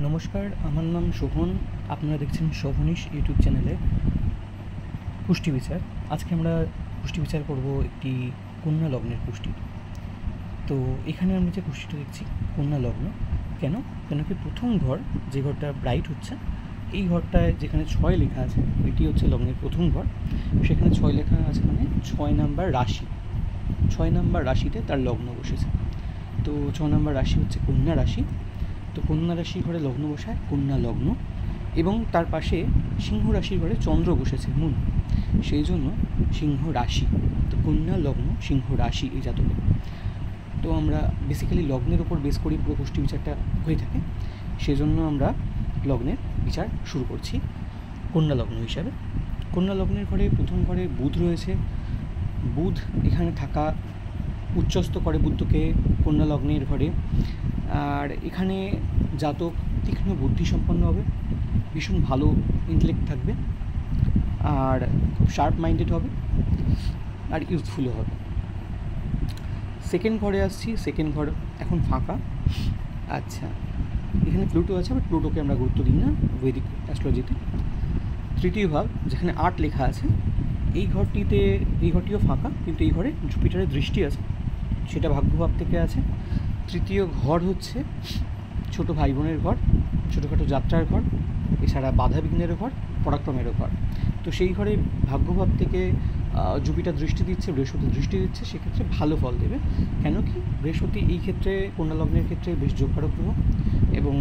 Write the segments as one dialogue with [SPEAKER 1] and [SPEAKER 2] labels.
[SPEAKER 1] নমস্কার, আমার নাম শোভন। আপনারা দেখছেন শোভনিশ ইউটিউব চ্যানেলে পুষ্টি বিচার। আজকে আমরা পুষ্টি বিচার করব একটি কন্যা লগ্নের পুষ্টি। তো এখানে আমরা যে পুষ্টিটা দেখছি কন্যা লগ্ন, কেন কি প্রথম ঘর, যে ঘরটা ব্রাইট হচ্ছে, এই ঘরটায় যেখানে 6 লেখা আছে, এটি হচ্ছে লগ্নের প্রথম ঘর। সেখানে 6 লেখা আছে মানে 6 নাম্বার রাশি, 6 নাম্বার রাশিতে তার লগ্ন বসেছে। তো 6 নাম্বার রাশি হচ্ছে কন্যা রাশি। তো কন্যা রাশির ঘরে লগ্ন বসায় কন্যা লগ্ন, এবং তার পাশে সিংহ রাশির ঘরে চন্দ্র বসেছে মুন, সেই জন্য সিংহ রাশি। তো কন্যা লগ্ন সিংহ রাশি এই জাতকে। তো আমরা বেসিক্যালি লগ্নের ওপর বেস করি পুরো পুষ্টি বিচারটা হয়ে থাকে, সেজন্য আমরা লগ্নের বিচার শুরু করছি কন্যা লগ্ন হিসাবে। কন্যা লগ্নের ঘরে প্রথম ঘরে বুধ রয়েছে। বুধ এখানে থাকা উচ্চস্থ করে বুদ্ধকে কন্যা লগ্নের ঘরে। আর এখানে জাতক তীক্ষ্ণ বুদ্ধিসম্পন্ন হবে, ভীষণ ভালো ইন্টেলেক্ট থাকবে, আর খুব শার্প মাইন্ডেড হবে, আর ইউথফুলও হবে। সেকেন্ড ঘরে আসছি, সেকেন্ড ঘর এখন ফাঁকা। আচ্ছা, এখানে প্লুটো আছে, বাট প্লুটোকে আমরা গুরুত্ব দিই না বৈদিক অ্যাস্ট্রোলজিতে। তৃতীয় ভাব যেখানে 8 লেখা আছে, এই ঘরটিও ফাঁকা, কিন্তু এই ঘরে জুপিটারের দৃষ্টি আছে, সেটা ভাগ্যভাব থেকে আছে। তৃতীয় ঘর হচ্ছে ছোটো ভাই বোনের ঘর, ছোটোখাটো যাত্রার ঘর, এছাড়া বাধা বিঘ্নেরও ঘর, পরাক্রমেরও ঘর। তো সেই ঘরে ভাগ্যভাব থেকে জুপিটার দৃষ্টি দিচ্ছে, বৃহস্পতি দৃষ্টি দিচ্ছে, সেক্ষেত্রে ভালো ফল দেবে। কেন কি বৃহস্পতি এই ক্ষেত্রে কন্যা লগ্নের ক্ষেত্রে বেশ যোগকারক গ্রহ, এবং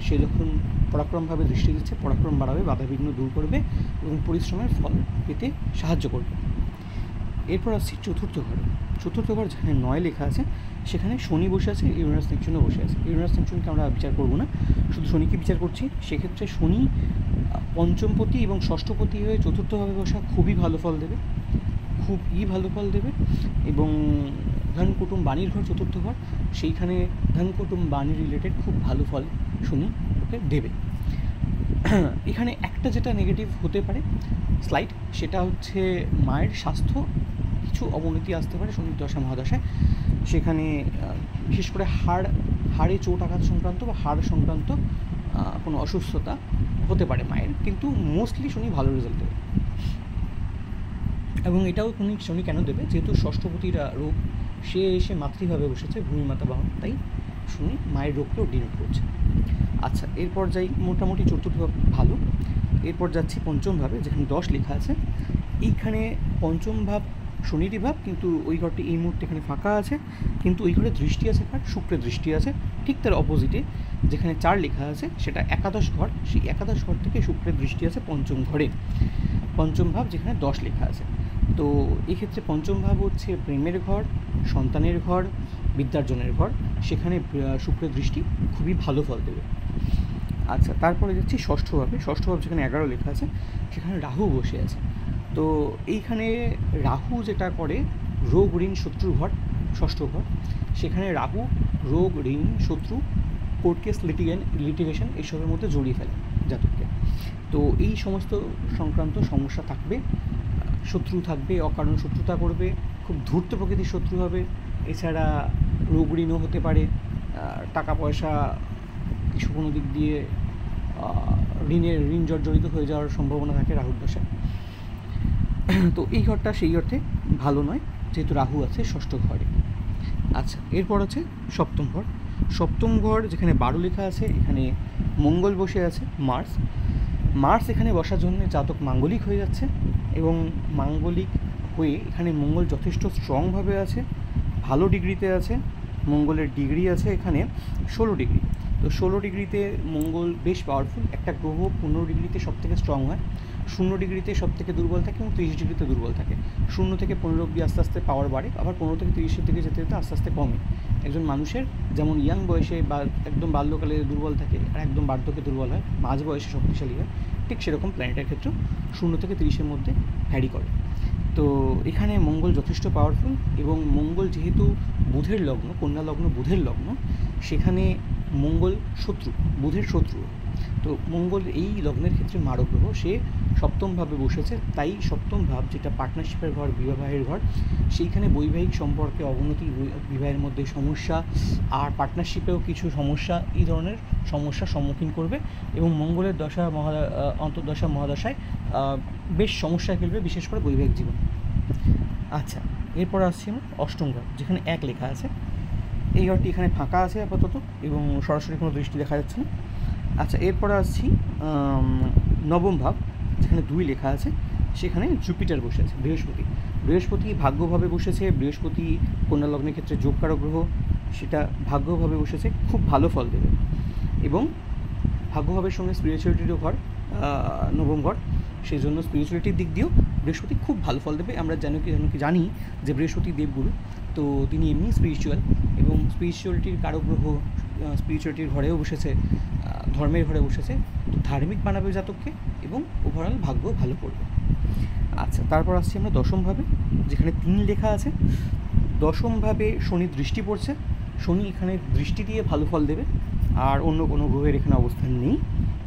[SPEAKER 1] সে যখন পরাক্রমভাবে দৃষ্টি দিচ্ছে, পরাক্রম বাড়াবে, বাধা বিঘ্ন দূর করবে এবং পরিশ্রমের ফল পেতে সাহায্য করবে। এরপর আসছি চতুর্থ ঘরে। চতুর্থ ঘর যেখানে 9 লেখা আছে, সেখানে শনি বসে আছে, ইউরেনাস নেপচুনও বসে আছে। ইউরেনাস নেপচুনকে আমরা বিচার করব না, শুধু শনিকে বিচার করছি। সেক্ষেত্রে শনি পঞ্চমপতি এবং ষষ্ঠপতি হয়ে চতুর্থভাবে বসা খুবই ভালো ফল দেবে, খুবই ভালো ফল দেবে। এবং ধন কুটুম বাণীর ঘর চতুর্থ ঘর, সেইখানে ধন কুটুম বাণী রিলেটেড খুব ভালো ফল শনি ওকে দেবে। এখানে একটা যেটা নেগেটিভ হতে পারে স্লাইড, সেটা হচ্ছে মায়ের স্বাস্থ্য কিছু অবনতি আসতে পারে শনির দশা মহাদশায়। সেখানে বিশেষ করে হাড়ে চোট আঘাত সংক্রান্ত বা হাড় সংক্রান্ত কোনো অসুস্থতা হতে পারে মায়ের, কিন্তু মোস্টলি শনি ভালো রেজাল্ট দেবে। এবং এটাও শনি কেন দেবে, যেহেতু ষষ্ঠপতির রোগ, সে এসে মাতৃভাবে বসেছে, ভূমিমাতা বাহন, তাই শনি মায়ের রোগকেও ডিনোট করছে। আচ্ছা, এরপর যাই, মোটামুটি চতুর্থ ভাব ভালো। এরপর যাচ্ছি পঞ্চম ভাবে, যেখানে 10 লেখা আছে। এইখানে পঞ্চম ভাব শনিরই ভাব, কিন্তু ওই ঘরটি এই মুহূর্তে এখানে ফাঁকা আছে, কিন্তু ওই ঘরে দৃষ্টি আছে কার, শুক্রের দৃষ্টি আছে। ঠিক তার অপোজিটে যেখানে 4 লেখা আছে, সেটা একাদশ ঘর, সেই একাদশ ঘর থেকে শুক্রের দৃষ্টি আছে পঞ্চম ঘরে, পঞ্চম ভাব যেখানে 10 লেখা আছে। তো এক্ষেত্রে পঞ্চম ভাব হচ্ছে প্রেমের ঘর, সন্তানের ঘর, বিদ্যার্জনের ঘর, সেখানে শুক্রের দৃষ্টি খুবই ভালো ফল দেবে। আচ্ছা, তারপরে যাচ্ছি ষষ্ঠ ভাবে। ষষ্ঠ ভাব যেখানে 11 লেখা আছে, সেখানে রাহু বসে আছে। তো এইখানে রাহু যেটা করে, রোগ ঋণ শত্রু ঘর, ষষ্ঠ ঘর, সেখানে রাহু রোগ ঋণ শত্রু, কোর্ট কেস লিটিগেশন এসবের মধ্যে জড়িয়ে ফেলে জাতককে। তো এই সমস্ত সংক্রান্ত সমস্যা থাকবে, শত্রু থাকবে, অকারণ শত্রুতা করবে, খুব ধূর্ত প্রকৃতির শত্রু হবে। এছাড়া রোগ ঋণও হতে পারে, টাকা পয়সা কিছু কোনো দিক দিয়ে ঋণ জর্জরিত হয়ে যাওয়ার সম্ভাবনা থাকে রাহুর দশায়। তো এই ঘরটা সেই অর্থে ভালো নয়, যেহেতু রাহু আছে ষষ্ঠ ঘরে। আচ্ছা, এরপর আছে সপ্তম ঘর। সপ্তম ঘর যেখানে 12 লেখা আছে, এখানে মঙ্গল বসে আছে, মার্স এখানে বসার জন্য জাতক মাঙ্গলিক হয়ে যাচ্ছে, এবং মাঙ্গলিক হয়ে এখানে মঙ্গল যথেষ্ট স্ট্রংভাবে আছে, ভালো ডিগ্রিতে আছে। মঙ্গলের ডিগ্রি আছে এখানে 16 ডিগ্রি। তো 16 ডিগ্রিতে মঙ্গল বেশ পাওয়ারফুল। একটা গ্রহ 15 ডিগ্রিতে সব থেকে স্ট্রং হয়, 0 ডিগ্রিতে সব থেকে দুর্বল থাকে, এবং 30 ডিগ্রিতে দুর্বল থাকে। 0 থেকে 15 অব্দি আস্তে আস্তে পাওয়ার বাড়ে, আবার 15 থেকে 30-এর দিকে যেতে যেতে আস্তে আস্তে কমে। একজন মানুষের যেমন ইয়াং বয়সে বা একদম বাল্যকালে দুর্বল থাকে, আর একদম বার্ধক্যে দুর্বল হয়, মাঝ বয়সে শক্তিশালী হয়, ঠিক সেরকম প্ল্যানেটের ক্ষেত্রেও 0 থেকে 30-এর মধ্যে ভ্যারি করে। তো এখানে মঙ্গল যথেষ্ট পাওয়ারফুল, এবং মঙ্গল যেহেতু বুধের লগ্ন, কন্যা লগ্ন বুধের লগ্ন, সেখানে মঙ্গল শত্রু, বুধের শত্রু। তো মঙ্গল এই লগ্নের ক্ষেত্রে মারক গ্রহ, সে সপ্তমভাবে বসেছে, তাই সপ্তম ভাব যেটা পার্টনারশিপের ঘর, বিবাহের ঘর, সেইখানে বৈবাহিক সম্পর্কে অবনতি, বিবাহের মধ্যে সমস্যা আর পার্টনারশিপেও কিছু সমস্যা, এই ধরনের সমস্যার সম্মুখীন করবে এবং মঙ্গলের দশা অন্তর্দশা মহাদশায় বেশ সমস্যা ফেলবে, বিশেষ করে বৈবাহিক জীবন। আচ্ছা, এরপর আসছি আমরা অষ্টম ঘর, যেখানে 1 লেখা আছে। এই ঘরটি এখানে ফাঁকা আছে আপাতত এবং সরাসরি কোনো দৃষ্টি দেখা যাচ্ছে না। আচ্ছা, এরপরে আসছি নবম ভাব, যেখানে 2 লেখা আছে, সেখানে জুপিটার বসে আছে, বৃহস্পতি ভাগ্যভাবে বসেছে। বৃহস্পতি কন্যা লগ্নের ক্ষেত্রে যোগকারক গ্রহ, সেটা ভাগ্যভাবে বসেছে, খুব ভালো ফল দেবে এবং ভাগ্যভাবের সঙ্গে স্পিরিচুয়ালিটিরও ঘর নবম ঘর, সেই জন্য স্পিরিচুয়ালিটির দিক দিয়েও বৃহস্পতি খুব ভালো ফল দেবে। আমরা জানি যে বৃহস্পতি দেবগুরু, তো তিনি এমনি স্পিরিচুয়াল এবং স্পিরিচুয়ালিটির কারক গ্রহ, স্পিরিচুয়ালিটির ঘরেও বসেছে, ধর্মের ঘরে বসেছে, তো ধার্মিক বানাবে জাতককে এবং ওভারঅল ভাগ্য ভালো করবে। আচ্ছা, তারপর আসছি আমরা দশমভাবে, যেখানে 3 লেখা আছে। দশমভাবে শনি দৃষ্টি পড়ছে, শনি এখানে দৃষ্টি দিয়ে ভালো ফল দেবে, আর অন্য কোনো গ্রহের এখানে অবস্থান নেই,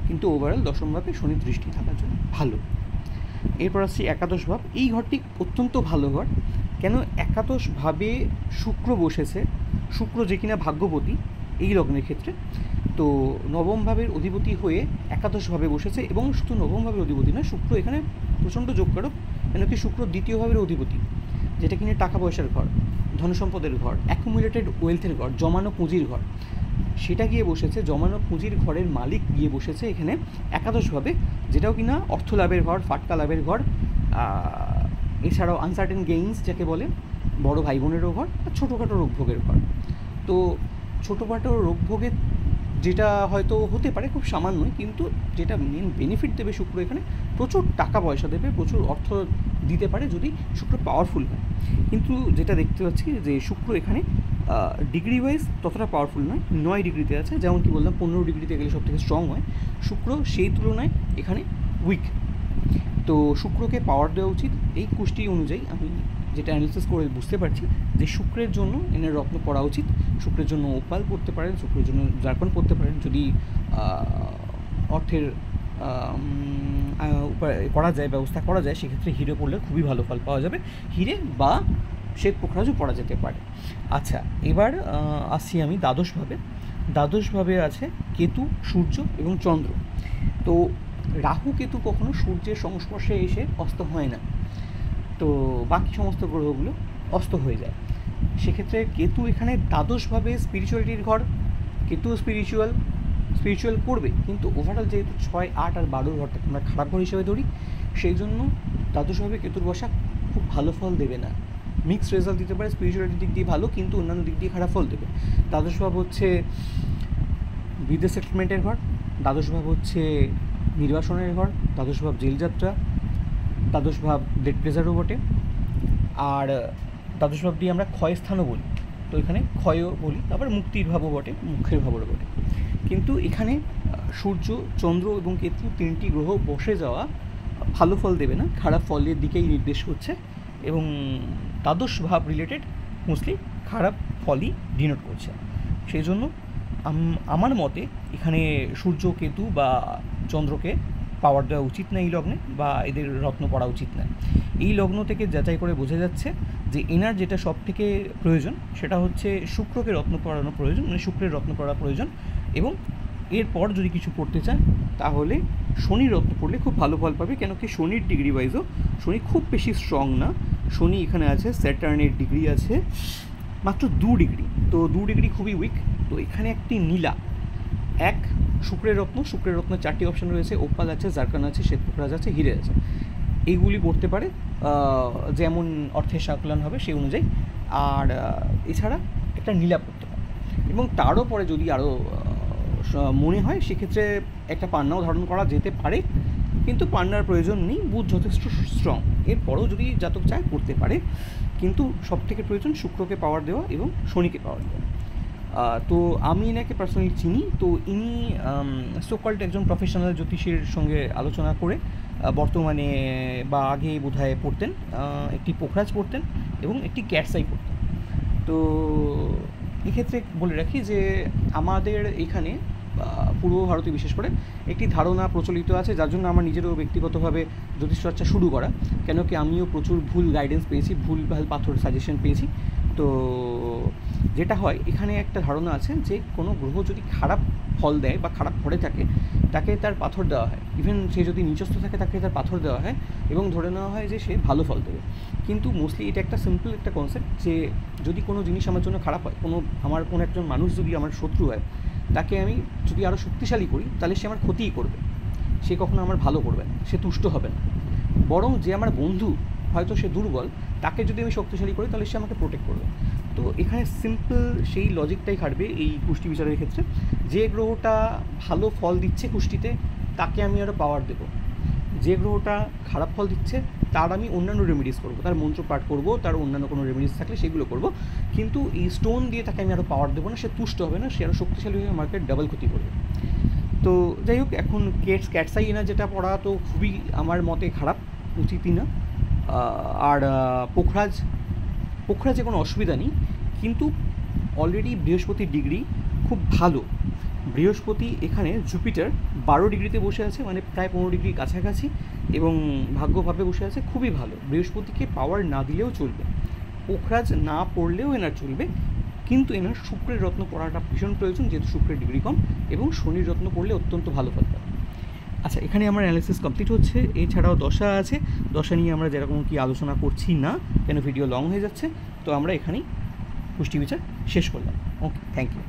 [SPEAKER 1] কিন্তু ওভারঅল দশমভাবে শনি দৃষ্টি থাকার জন্য ভালো। এরপর আসছি একাদশ ভাব, এই ঘরটি অত্যন্ত ভালো ঘর। কেন? একাদশভাবে শুক্র বসেছে, শুক্র যে কিনা ভাগ্যপতি এই লগ্নের ক্ষেত্রে, তো নবম ভাবের অধিপতি হয়ে একাদশভাবে বসেছে এবং শুধু নবম ভাবের অধিপতি নয়, শুক্র এখানে প্রচণ্ড যোগকারক, কেন কি শুক্র দ্বিতীয় ভাবের অধিপতি, যেটা কিনা টাকা পয়সার ঘর, ধনসম্পদের ঘর, অ্যাকুমুলেটেড ওয়েলথের ঘর, জমানো পুঁজির ঘর, সেটা গিয়ে বসেছে, জমানো পুঁজির ঘরের মালিক গিয়ে বসেছে এখানে একাদশভাবে, যেটাও কিনা অর্থ লাভের ঘর, ফাটকা লাভের ঘর, এছাড়াও আনসার্টেন গেইনস যাকে বলে, বড় ভাই বোনেরও ঘর, আর ছোটোখাটো রোগভোগের ঘর। তো ছোটোখাটো রোগভোগের যেটা হয়তো হতে পারে খুব সামান্যই, কিন্তু যেটা মেন বেনিফিট দেবে শুক্র এখানে, প্রচুর টাকা পয়সা দেবে, প্রচুর অর্থ দিতে পারে যদি শুক্র পাওয়ারফুল হয়। কিন্তু যেটা দেখতে পাচ্ছি যে শুক্র এখানে ডিগ্রি ওয়াইজ ততটা পাওয়ারফুল নয়, 9 ডিগ্রিতে আছে, যেমন কি বললাম 15 ডিগ্রিতে গেলে সব থেকে স্ট্রং হয়, শুক্র সেই তুলনায় এখানে উইক। তো শুক্রকে পাওয়ার দেওয়া উচিত। এই কুষ্টি অনুযায়ী আমি যেটা অ্যানালিসিস করে বুঝতে পারছি যে শুক্রের জন্য এনার রত্ন পড়া উচিত, শুক্রের জন্য ওপাল পড়তে পারেন, শুক্রের জন্য জারকন পড়তে পারেন, যদি অর্থের করা যায়, ব্যবস্থা করা যায়, সেক্ষেত্রে হিরে পড়লে খুবই ভালো ফল পাওয়া যাবে, হিরে বা শ্বেত পোখরাজও পড়া যেতে পারে। আচ্ছা, এবার আসছি আমি দ্বাদশভাবে আছে কেতু, সূর্য এবং চন্দ্র। তো রাহু কেতু কখনো সূর্যের সংস্পর্শে এসে অস্ত হয় না, তো বাকি সমস্ত গ্রহগুলো অস্ত হয়ে যায়। সেক্ষেত্রে কেতু এখানে দ্বাদশভাবে স্পিরিচুয়ালিটির ঘর, কেতু স্পিরিচুয়াল করবে, কিন্তু ওভারঅল যেহেতু 6, 8 আর 12 ঘরটাকে আমরা খারাপ ঘর হিসেবে ধরি, সেই জন্য দ্বাদশভাবে কেতুর বসা খুব ভালো ফল দেবে না, মিক্সড রেজাল্ট দিতে পারে, স্পিরিচুয়ালিটির দিক দিয়ে ভালো কিন্তু অন্যান্য দিক দিয়ে খারাপ ফল দেবে। দ্বাদশভাব হচ্ছে বিদেশ সেটেলমেন্টের ঘর, দ্বাদশভাব হচ্ছে নির্বাসনের ঘর, দ্বাদশভাব জেলযাত্রা, দ্বাদশভাব ডেট প্লেজারও বটে, আর দ্বাদশভাবটি আমরা ক্ষয়স্থানও বলি, তো এখানে ক্ষয়ও বলি, আবার মুক্তির ভাবও বটে, মুখের ভাবও বটে। কিন্তু এখানে সূর্য, চন্দ্র এবং কেতু 3টি গ্রহ বসে যাওয়া ভালো ফল দেবে না, খারাপ ফলের দিকেই নির্দেশ করছে এবং দ্বাদশ ভাব রিলেটেড মোস্টলি খারাপ ফলই ডিনোট করছে। সেই জন্য আমার মতে এখানে সূর্য, কেতু বা চন্দ্রকে পাওয়ার দেওয়া উচিত না এই লগ্নে, বা এদের রত্ন পড়া উচিত না। এই লগ্ন থেকে যাচাই করে বোঝা যাচ্ছে যে এনার যেটা সব থেকে প্রয়োজন সেটা হচ্ছে শুক্রকে রত্ন পড়ানো প্রয়োজন, মানে শুক্রের রত্ন পড়া প্রয়োজন, এবং এরপর যদি কিছু পড়তে চান তাহলে শনির রত্ন পড়লে খুব ভালো ফল পাবে। কেন কি শনির ডিগ্রি ওয়াইজও শনি খুব বেশি স্ট্রং না, শনি এখানে আছে, স্যাটার্নের ডিগ্রি আছে মাত্র 2 ডিগ্রি, তো 2 ডিগ্রি খুবই উইক। তো এখানে একটি নীলা, এক শুক্রের রত্ন, শুক্রের রত্নের 4টি অপশান রয়েছে, ওপাল আছে, জারকান আছে, শ্বেত পোখরাজ আছে, হিরে আছে, এইগুলি পড়তে পারে যেমন অর্থের সংকলন হবে সেই অনুযায়ী, আর এছাড়া একটা নীলা পড়তে পারে, এবং তারও পরে যদি আরও মনে হয় সেক্ষেত্রে একটা পান্নাও ধারণ করা যেতে পারে, কিন্তু পান্নার প্রয়োজন নেই, বুধ যথেষ্ট স্ট্রং, এরপরেও যদি জাতক চায় করতে পারে, কিন্তু সবথেকে প্রয়োজন শুক্রকে পাওয়ার দেওয়া এবং শনিকে পাওয়ার দেওয়া। তো আমি এনাকে পার্সোনালি চিনি, তো ইনি সোকল্ড একজন প্রফেশনাল জ্যোতিষীর সঙ্গে আলোচনা করে বর্তমানে বা আগে বোধহয় পড়তেন, একটি পোখরাজ পড়তেন এবং একটি ক্যাটসাই পড়তেন। তো এক্ষেত্রে বলে রাখি যে আমাদের এখানে
[SPEAKER 2] পূর্ব ভারতে বিশেষ করে একটি ধারণা প্রচলিত আছে, যার জন্য আমার নিজেরও ব্যক্তিগতভাবে জ্যোতিষচর্চা শুরু করা, কেন কি আমিও প্রচুর ভুল গাইডেন্স পেয়েছি, ভুলভাল পাথর সাজেশন পেয়েছি। তো যেটা হয়, এখানে একটা ধারণা আছে যে কোনো গ্রহ যদি খারাপ ফল দেয় বা খারাপ ঘরে থাকে, তাকে তার পাথর দেওয়া হয়। ইভেন সে যদি নিচস্থ থাকে, তাকে তার পাথর দেওয়া হয় এবং ধরে নেওয়া হয় যে সে ভালো ফল দেবে। কিন্তু মোস্টলি এটা একটা সিম্পল একটা কনসেপ্ট, যে যদি কোনো জিনিস আমার জন্য খারাপ হয়, আমার কোনো একজন মানুষ যদি আমার শত্রু হয়, তাকে আমি যদি আরও শক্তিশালী করি, তাহলে সে আমার ক্ষতিই করবে, সে কখনো আমার ভালো করবে না, সে তুষ্ট হবে না। বরং যে আমার বন্ধু, হয়তো সে দুর্বল, তাকে যদি আমি শক্তিশালী করি, তাহলে সে আমাকে প্রোটেক্ট করবে। তো এখানে সিম্পল সেই লজিকটাই খাটবে এই কুষ্টি বিচারের ক্ষেত্রে। যে গ্রহটা ভালো ফল দিচ্ছে কুষ্টিতে, তাকে আমি আরও পাওয়ার দেবো। যে গ্রহটা খারাপ ফল দিচ্ছে, তার আমি অন্যান্য রেমেডিস করবো, তার মন্ত্র পাঠ করবো, তার অন্যান্য কোনো রেমেডিস থাকলে সেগুলো করবো, কিন্তু এই স্টোন দিয়ে তাকে আমি আরও পাওয়ার দেবো না, সে তুষ্ট হবে না, সে আরও শক্তিশালী হয়ে আমাকে ডাবল ক্ষতি করবে। তো যাই হোক, এখন ক্যাটসাই এনার যেটা পড়া তো খুবই আমার মতে খারাপ, উচিতই না। আর পোখরাজে কোনো অসুবিধা নেই, কিন্তু অলরেডি বৃহস্পতির ডিগ্রি খুব ভালো। বৃহস্পতি এখানে জুপিটার 12 ডিগ্রিতে বসে আছে, মানে প্রায় 15 ডিগ্রির কাছাকাছি, এবং ভাগ্যভাবে বসে আছে, খুবই ভালো। বৃহস্পতিকে পাওয়ার না দিলেও চলবে, পোখরাজ না পড়লেও এনার চলবে, কিন্তু এনার শুক্রের রত্ন পড়াটা ভীষণ প্রয়োজন, যেহেতু শুক্রের ডিগ্রি কম, এবং শনির রত্ন পড়লে অত্যন্ত ভালো ফল পাবে। আচ্ছা, এখানে আমার অ্যানালিসিস কমপ্লিট হচ্ছে। এছাড়াও দশা আছে, দশা নিয়ে আমরা যেরকম কি আলোচনা করছি না, কেন ভিডিও লং হয়ে যাচ্ছে। তো আমরা এখানেই কুষ্টি বিচার শেষ করলাম। ওকে, থ্যাংক ইউ।